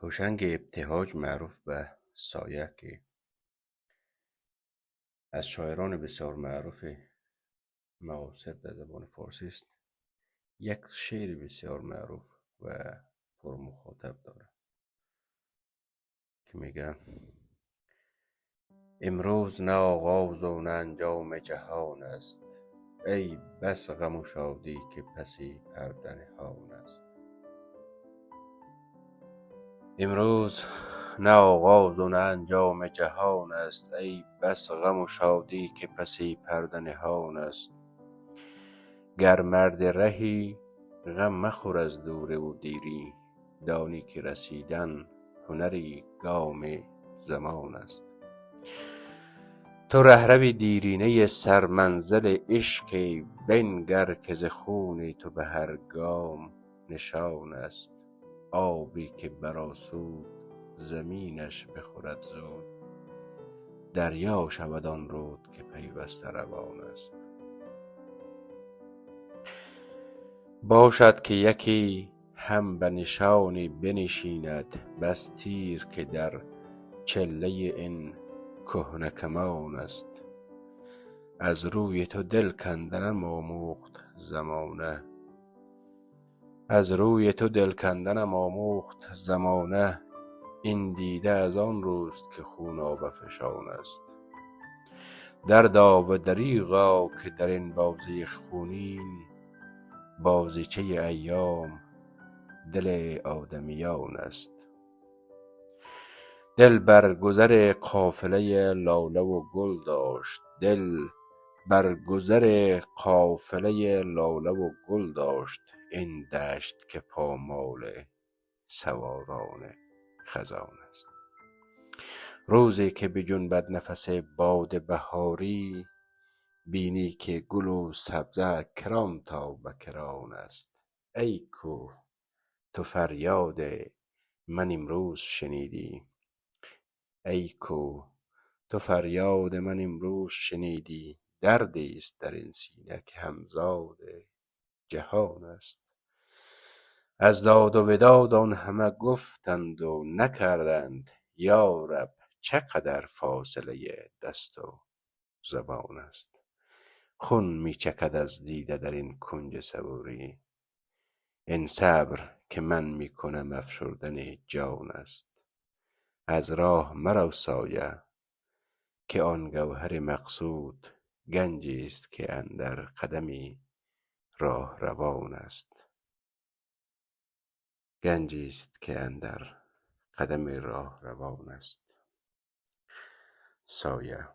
هوشنگ ابتهاج معروف به سایه که از شاعران بسیار معروف معاصر در زبان فارسی است. یک شعر بسیار معروف و پر مخاطب داره که میگه: امروز نه آغاز و نه انجام جهان است، ای بس غم و شادی که پسی پرده نهان است. امروز نه آغاز و نه انجام جهان است، ای بس غم و شادی که پسی پرده نهان است. گر مرد رهی غم مخور از دوری و دیری، دانی که رسیدن هنری گام زمان است. تو رهرو دیرینه سرمنزل عشقی، بنگر که ز خون تو به هر گام نشان است. آبی که برآسود زمینش بخورد زود، دریا شود آن رود که پیوسته روان است. باشد که یکی هم به نشانی بنشیند، بس تیر که در چله این کهنه کمان است. از روی تو دل کندنم آموخت زمانه، از روی تو دل کندنم آموخت زمانه. این دیده از آن روست که خونابه فشان است. دردا و دریغا که در این بازی خونین، بازیچه ایام دل آدمیان است. دل بر گذر قافله لاله و گل داشت، دل بر گذر قافله لاله و گل داشت. این دشت که پامال سواران خزان است. روزی که بجنبد نفس باد بهاری، بینی که گل و سبزه کران تا به کران است. ای کوه تو فریاد من امروز شنیدی، ای کوه تو فریاد من امروز شنیدی. دردی است در این سینه که همزاد جهان است. از داد و وداد آن همه گفتند و نکردند، یا رب چقدر فاصله دست و زبان است. خون می چکد از دیده در این کنج صبوری، این صبر که من می کنم افشردن جان است. از راه مرو سایه که آن گوهر مقصود، گنجی است که اندر قدمی راه روان است. گنجی است که اندر قدم راه روان است. سایه.